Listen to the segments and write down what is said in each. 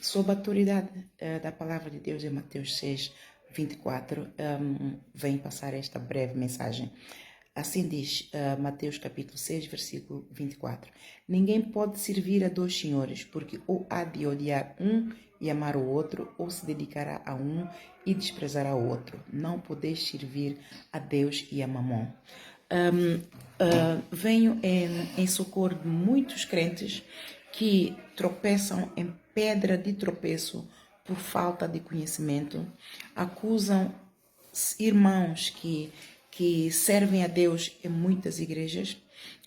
Sob a autoridade da palavra de Deus em Mateus 6, 24, vem passar esta breve mensagem. Assim diz Mateus capítulo 6, versículo 24. Ninguém pode servir a dois senhores, porque ou há de odiar um e amar o outro, ou se dedicará a um e desprezará o outro. Não podeis servir a Deus e a Mamon. Venho em socorro de muitos crentes que tropeçam em pedra de tropeço por falta de conhecimento, acusam irmãos que servem a Deus em muitas igrejas,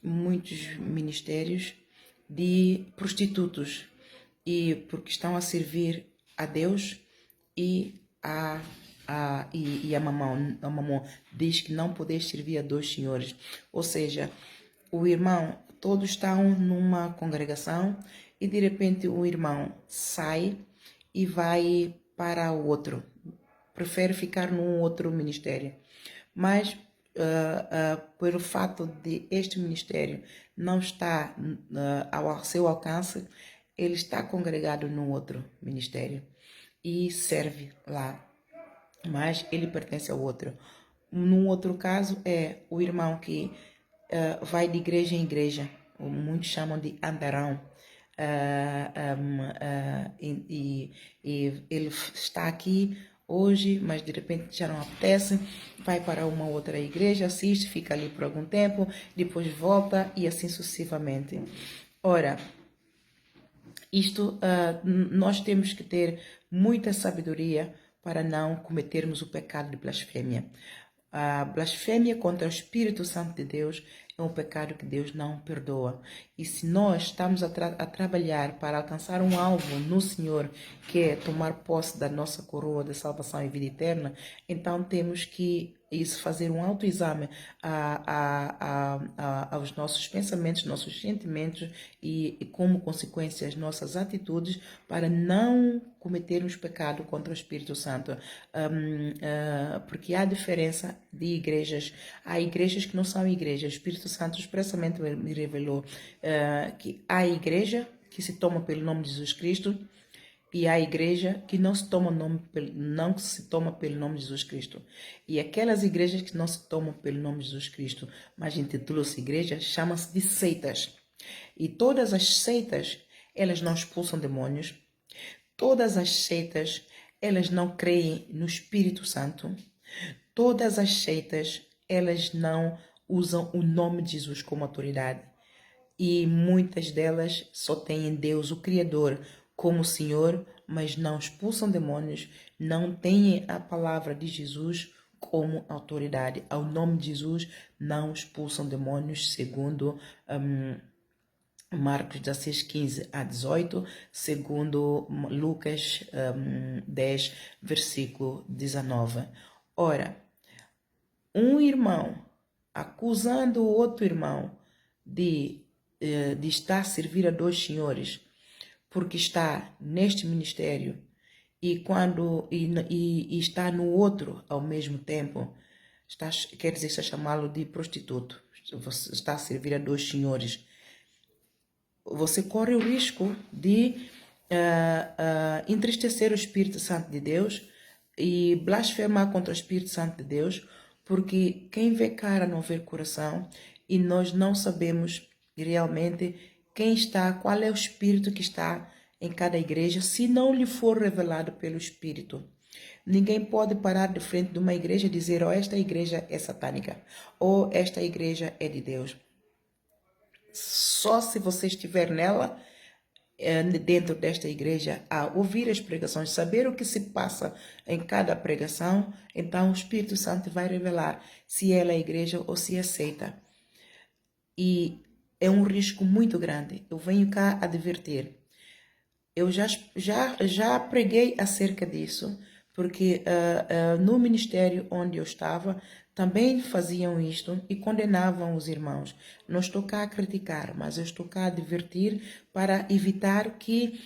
muitos ministérios, de prostitutos, e porque estão a servir a Deus e a mamão diz que não podes servir a dois senhores. Ou seja, o irmão, todos estão numa congregação e de repente o irmão sai e vai para o outro. Prefere ficar num outro ministério. Mas pelo fato de este ministério não estar ao seu alcance, ele está congregado num outro ministério e serve lá, mas ele pertence ao outro. Num outro caso é o irmão que vai de igreja em igreja, muitos chamam de andarão, e ele está aqui hoje, mas de repente já não apetece, vai para uma outra igreja, assiste, fica ali por algum tempo, depois volta e assim sucessivamente. Ora, nós temos que ter muita sabedoria para não cometermos o pecado de blasfêmia. A blasfêmia contra o Espírito Santo de Deus é um pecado que Deus não perdoa. E se nós estamos a trabalhar para alcançar um alvo no Senhor, que é tomar posse da nossa coroa de salvação e vida eterna, então temos que fazer um autoexame aos nossos pensamentos, nossos sentimentos e como consequência, as nossas atitudes para não cometermos pecado contra o Espírito Santo. Porque há diferença de igrejas. Há igrejas que não são igrejas. O Espírito Santo expressamente me revelou que há igreja que se toma pelo nome de Jesus Cristo e há igreja que não se toma pelo nome de Jesus Cristo. E aquelas igrejas que não se tomam pelo nome de Jesus Cristo, mas intitulam-se igrejas, chamam-se de seitas. E todas as seitas, elas não expulsam demônios. Todas as seitas, elas não creem no Espírito Santo. Todas as seitas, elas não usam o nome de Jesus como autoridade. E muitas delas só têm Deus, o Criador, como Senhor, mas não expulsam demônios, não têm a palavra de Jesus como autoridade. Ao nome de Jesus não expulsam demônios, segundo Marcos 16, 15 a 18, segundo Lucas 10, versículo 19. Ora, um irmão acusando o outro irmão de estar a servir a dois senhores, porque está neste ministério e está no outro ao mesmo tempo, quer dizer, está a chamá-lo de prostituto, você está a servir a dois senhores. Você corre o risco de entristecer o Espírito Santo de Deus e blasfemar contra o Espírito Santo de Deus, porque quem vê cara não vê coração, e nós não sabemos realmente quem está, qual é o Espírito que está em cada igreja, se não lhe for revelado pelo Espírito. Ninguém pode parar de frente de uma igreja e dizer, esta igreja é satânica, ou esta igreja é de Deus. Só se você estiver nela, dentro desta igreja, a ouvir as pregações, saber o que se passa em cada pregação, então o Espírito Santo vai revelar se ela é igreja ou se é seita. E é um risco muito grande. Eu venho cá advertir. Eu já preguei acerca disso, porque no ministério onde eu estava, também faziam isto e condenavam os irmãos. Não estou cá a criticar, mas eu estou cá a advertir para evitar que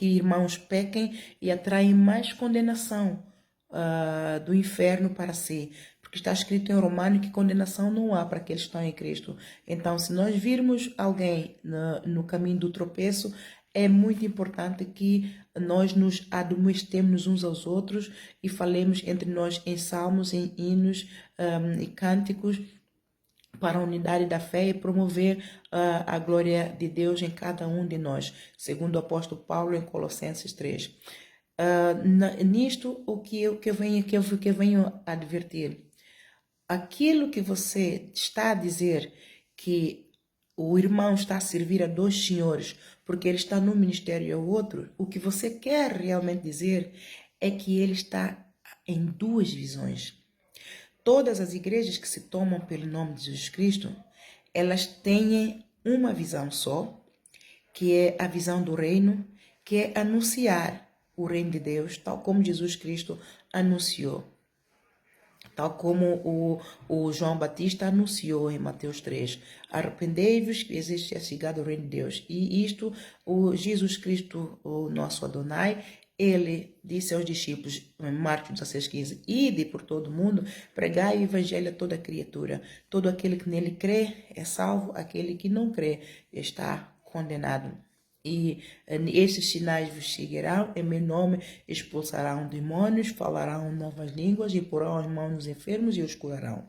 irmãos pequem e atraem mais condenação do inferno para si. porque está escrito em Romano que condenação não há para aqueles que estão em Cristo. Então, se nós virmos alguém no caminho do tropeço, é muito importante que nós nos admoestemos uns aos outros e falemos entre nós em salmos, em hinos e cânticos, para a unidade da fé e promover a glória de Deus em cada um de nós, segundo o apóstolo Paulo em Colossenses 3. Nisto, o que eu venho advertir, aquilo que você está a dizer que o irmão está a servir a dois senhores porque ele está num ministério e ao outro, o que você quer realmente dizer é que ele está em duas visões. Todas as igrejas que se tomam pelo nome de Jesus Cristo, elas têm uma visão só, que é a visão do reino, que é anunciar o reino de Deus, tal como Jesus Cristo anunciou. Tal como o João Batista anunciou em Mateus 3. Arrependei-vos que existe a chegada do reino de Deus. E isto, o Jesus Cristo, o nosso Adonai, ele disse aos discípulos, em Marcos 16:15, ide por todo o mundo, pregai o evangelho a toda criatura. Todo aquele que nele crê é salvo, aquele que não crê está condenado. E estes sinais vos seguirão, em meu nome expulsarão demônios, falarão novas línguas e porão as mãos nos enfermos e os curarão.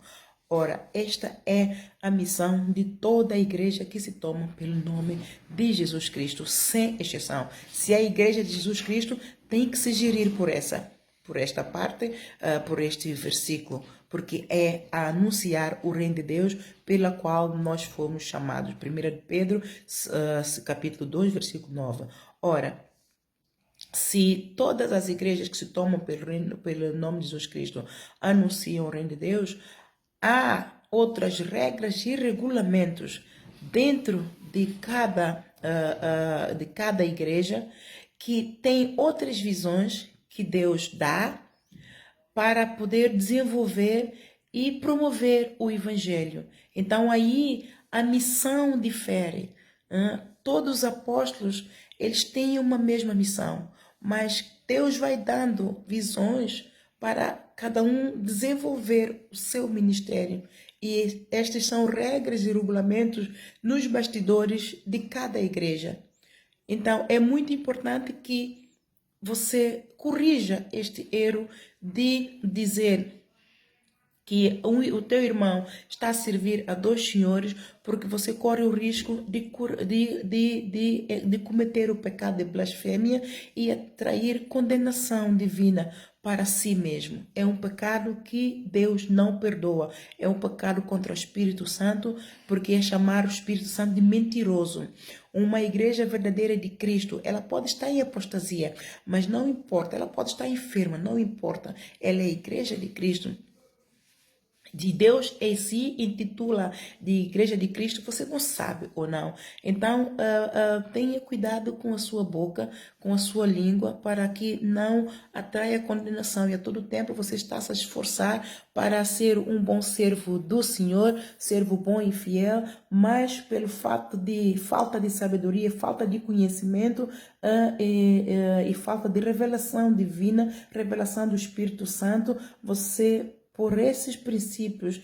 Ora, esta é a missão de toda a igreja que se toma pelo nome de Jesus Cristo, sem exceção. Se a igreja de Jesus Cristo tem que se gerir por esta parte, por este versículo, porque é a anunciar o reino de Deus pela qual nós fomos chamados. 1 Pedro, capítulo 2, versículo 9. Ora, se todas as igrejas que se tomam pelo nome de Jesus Cristo anunciam o reino de Deus, há outras regras e regulamentos dentro de cada igreja que tem outras visões que Deus dá para poder desenvolver e promover o evangelho. Então aí a missão difere. Todos os apóstolos, eles têm uma mesma missão, mas Deus vai dando visões para cada um desenvolver o seu ministério. E estas são regras e regulamentos nos bastidores de cada igreja. Então, é muito importante que você corrija este erro de dizer que o teu irmão está a servir a dois senhores porque você corre o risco de cometer o pecado de blasfêmia e atrair condenação divina para si mesmo. É um pecado que Deus não perdoa. É um pecado contra o Espírito Santo, porque é chamar o Espírito Santo de mentiroso. Uma igreja verdadeira de Cristo, ela pode estar em apostasia, mas não importa. Ela pode estar enferma, não importa. Ela é a igreja de Cristo. De Deus em si intitula de Igreja de Cristo, você não sabe ou não. Então, tenha cuidado com a sua boca, com a sua língua, para que não atraia condenação. E a todo tempo você está a se esforçar para ser um bom servo do Senhor, servo bom e fiel, mas pelo fato de falta de sabedoria, falta de conhecimento e falta de revelação divina, revelação do Espírito Santo, você por esses princípios,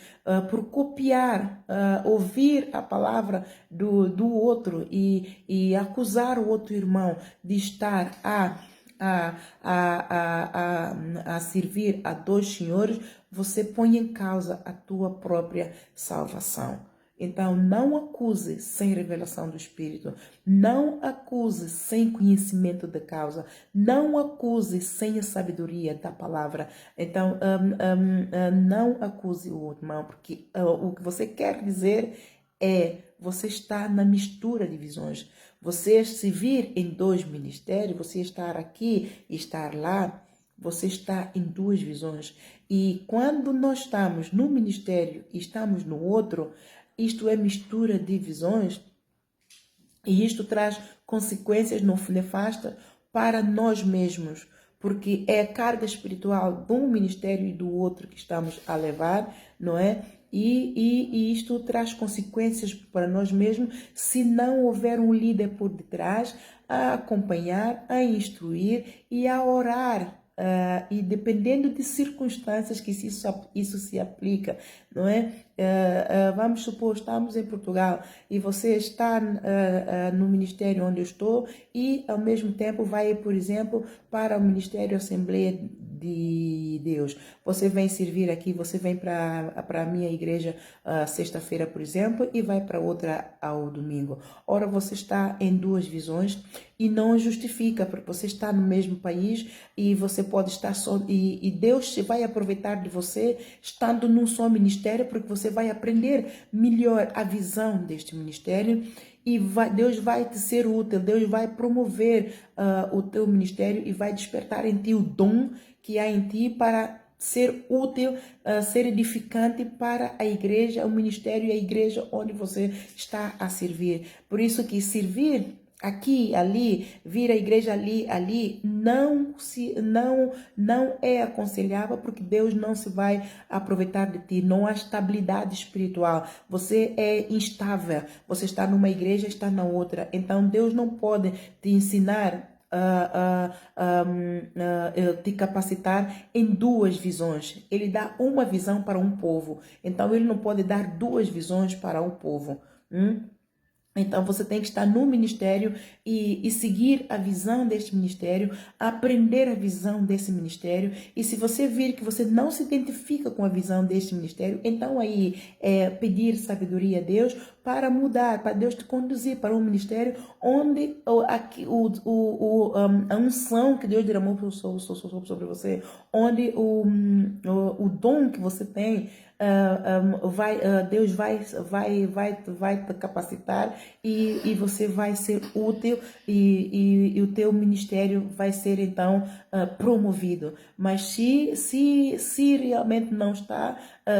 por copiar, ouvir a palavra do outro e acusar o outro irmão de estar a servir a dois senhores, você põe em causa a tua própria salvação. Então, não acuse sem revelação do Espírito, não acuse sem conhecimento da causa, não acuse sem a sabedoria da palavra. Então, não acuse o irmão, porque o que você quer dizer é, você está na mistura de visões. Você se vir em dois ministérios, você estar aqui e estar lá, você está em duas visões. E quando nós estamos no ministério e estamos no outro, isto é mistura de visões e isto traz consequências nefastas para nós mesmos, porque é a carga espiritual de um ministério e do outro que estamos a levar, não é? E isto traz consequências para nós mesmos se não houver um líder por detrás a acompanhar, a instruir e a orar e dependendo de circunstâncias que isso se aplica, não é? Vamos supor, estamos em Portugal e você está no ministério onde eu estou e ao mesmo tempo vai, por exemplo, para o Ministério Assembleia de Deus. Você vem servir aqui, você vem para a minha igreja sexta-feira, por exemplo, e vai para outra ao domingo. Ora, você está em duas visões e não justifica, porque você está no mesmo país e você pode estar só, e Deus vai aproveitar de você estando num só ministério, porque você vai aprender melhor a visão deste ministério e Deus vai te ser útil, Deus vai promover o teu ministério e vai despertar em ti o dom que há em ti para ser útil, ser edificante para a igreja, o ministério e a igreja onde você está a servir. Por isso que servir aqui, ali, vir à igreja ali, não é aconselhável, porque Deus não se vai aproveitar de ti, não há estabilidade espiritual, você é instável, você está numa igreja, está na outra, então Deus não pode te ensinar te capacitar em duas visões. Ele dá uma visão para um povo, então ele não pode dar duas visões para um povo. Então você tem que estar no ministério e seguir a visão deste ministério, aprender a visão desse ministério. E se você vir que você não se identifica com a visão deste ministério, então aí pedir sabedoria a Deus para mudar, para Deus te conduzir para um ministério onde a unção que Deus derramou sobre você, onde o dom que você tem, Deus vai te capacitar e você vai ser útil e o teu ministério vai ser então promovido. Mas se realmente não está,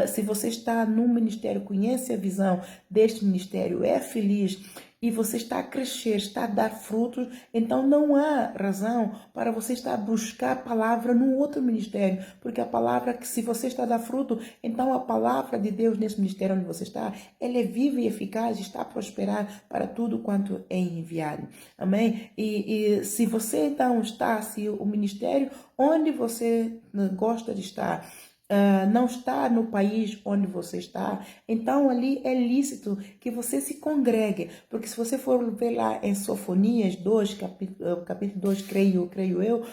se você está no ministério, conhece a visão deste ministério, é feliz e você está a crescer, está a dar frutos, então não há razão para você estar a buscar a palavra num outro ministério, porque a palavra que se você está a dar fruto, então a palavra de Deus nesse ministério onde você está, ela é viva e eficaz, está a prosperar para tudo quanto é enviado. Amém? E se você então está, se o ministério onde você gosta de estar, não está no país onde você está, então ali é lícito que você se congregue, porque se você for ver lá em Sofonias 2, capítulo 2, creio eu,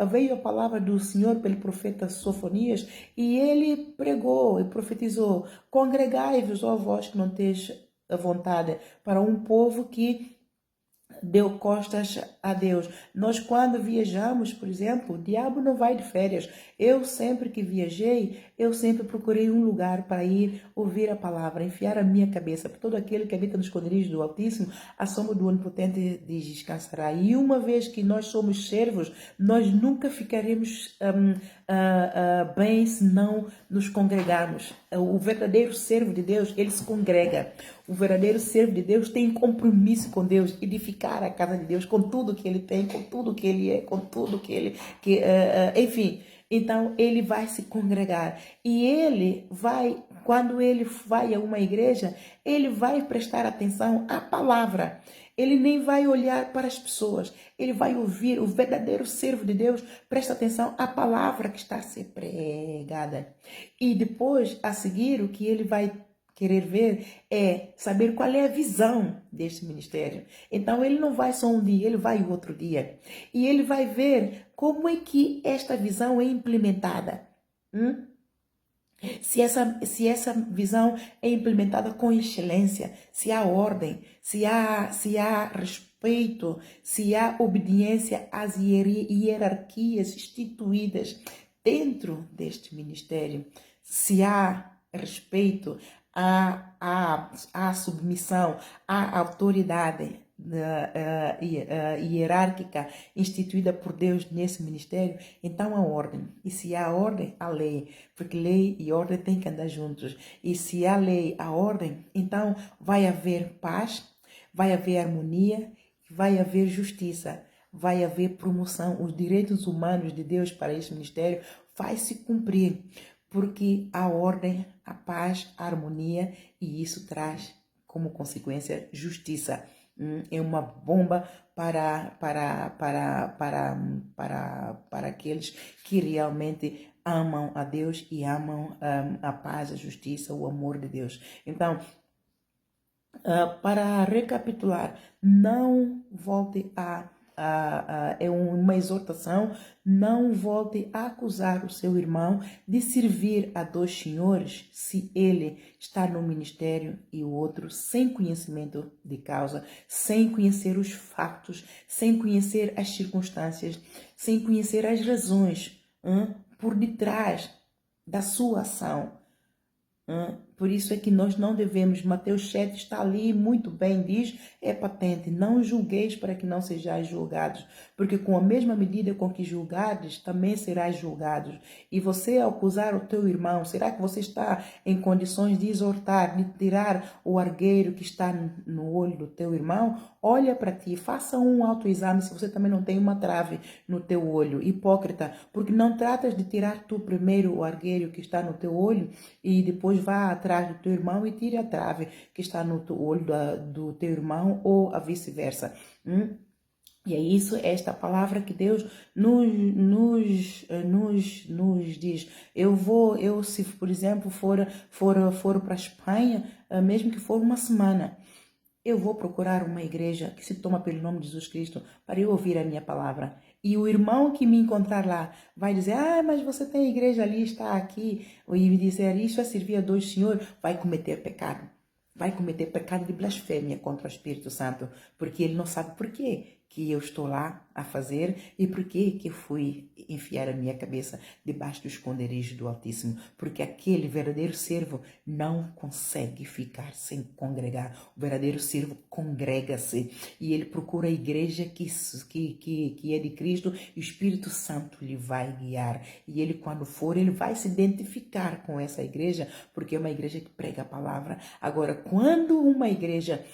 veio a palavra do Senhor pelo profeta Sofonias e ele pregou e profetizou: congregai-vos, ó vós que não tens a vontade, para um povo que deu costas a Deus. Nós quando viajamos, por exemplo, o diabo não vai de férias. Eu sempre que viajei, eu sempre procurei um lugar para ir ouvir a palavra, enfiar a minha cabeça. Por todo aquele que habita nos esconderijos do Altíssimo, a sombra do Onipotente descansará. E uma vez que nós somos servos, nós nunca ficaremos bem se não nos congregarmos. O verdadeiro servo de Deus, ele se congrega. O verdadeiro servo de Deus tem compromisso com Deus, edificar a casa de Deus com tudo que ele tem, com tudo que ele é, com tudo que ele... enfim, então ele vai se congregar. E ele vai, quando ele vai a uma igreja, ele vai prestar atenção à palavra. Ele nem vai olhar para as pessoas, ele vai ouvir. O verdadeiro servo de Deus presta atenção à palavra que está a ser pregada. E depois, a seguir, o que ele vai querer ver é saber qual é a visão deste ministério. Então ele não vai só um dia, ele vai outro dia. E ele vai ver como é que esta visão é implementada. Se essa visão é implementada com excelência, se há ordem, se há respeito, se há obediência às hierarquias instituídas dentro deste ministério, se há respeito à submissão, à autoridade hierárquica instituída por Deus nesse ministério, então há ordem. E se há ordem, há lei, porque lei e ordem têm que andar juntos. E se há lei, há ordem, então vai haver paz, vai haver harmonia, vai haver justiça, vai haver promoção. Os direitos humanos de Deus para este ministério vai se cumprir, porque há ordem, a paz, a harmonia, e isso traz como consequência justiça. É uma bomba para aqueles que realmente amam a Deus e amam a paz, a justiça, o amor de Deus. Então, para recapitular, não volte é uma exortação, não volte a acusar o seu irmão de servir a dois senhores se ele está no ministério e o outro sem conhecimento de causa, sem conhecer os fatos, sem conhecer as circunstâncias, sem conhecer as razões por detrás da sua ação. Por isso é que nós não devemos, Mateus 7 está ali, muito bem diz, é patente, não julgueis para que não sejais julgados, porque com a mesma medida com que julgares, também serás julgados. E você, ao acusar o teu irmão, será que você está em condições de exortar, de tirar o argueiro que está no olho do teu irmão? Olha para ti, faça um autoexame se você também não tem uma trave no teu olho, hipócrita, porque não tratas de tirar tu primeiro o argueiro que está no teu olho e depois vá atrás do teu irmão e tire a trave que está no olho do teu irmão ou a vice-versa. E é isso, esta palavra que Deus nos diz. Eu se por exemplo for para a Espanha, mesmo que for uma semana, eu vou procurar uma igreja que se toma pelo nome de Jesus Cristo para eu ouvir a minha palavra. E o irmão que me encontrar lá vai dizer, mas você tem igreja ali, está aqui, e me dizer, isso é servir a dois senhores, vai cometer pecado. Vai cometer pecado de blasfêmia contra o Espírito Santo, porque ele não sabe por quê que eu estou lá a fazer e por que eu fui enfiar a minha cabeça debaixo do esconderijo do Altíssimo. Porque aquele verdadeiro servo não consegue ficar sem congregar. O verdadeiro servo congrega-se e ele procura a igreja que é de Cristo e o Espírito Santo lhe vai guiar. E ele, quando for, ele vai se identificar com essa igreja, porque é uma igreja que prega a palavra. Agora, quando uma igreja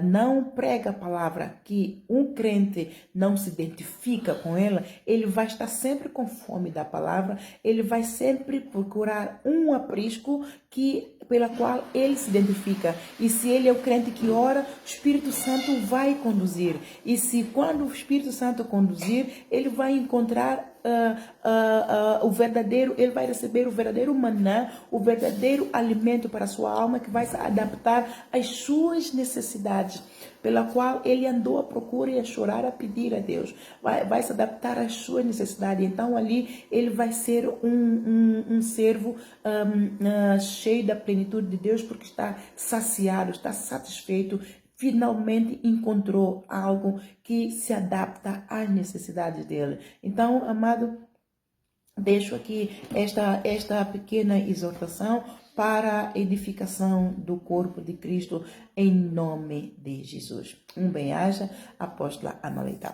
não prega a palavra, que um crente não se identifica com ela, ele vai estar sempre com fome da palavra, ele vai sempre procurar um aprisco pela qual ele se identifica. E se ele é o crente que ora, o Espírito Santo vai conduzir. E se quando o Espírito Santo conduzir, ele vai encontrar o verdadeiro, ele vai receber o verdadeiro maná, o verdadeiro alimento para a sua alma, que vai se adaptar às suas necessidades, pela qual ele andou à procura e a chorar, a pedir a Deus, vai se adaptar às suas necessidades. Então ali ele vai ser um servo cheio da plenitude de Deus, porque está saciado, está satisfeito, finalmente encontrou algo que se adapta às necessidades dele. Então, amado, deixo aqui esta pequena exortação para a edificação do corpo de Cristo em nome de Jesus. Um bem-aja, apóstola Ana Leitão.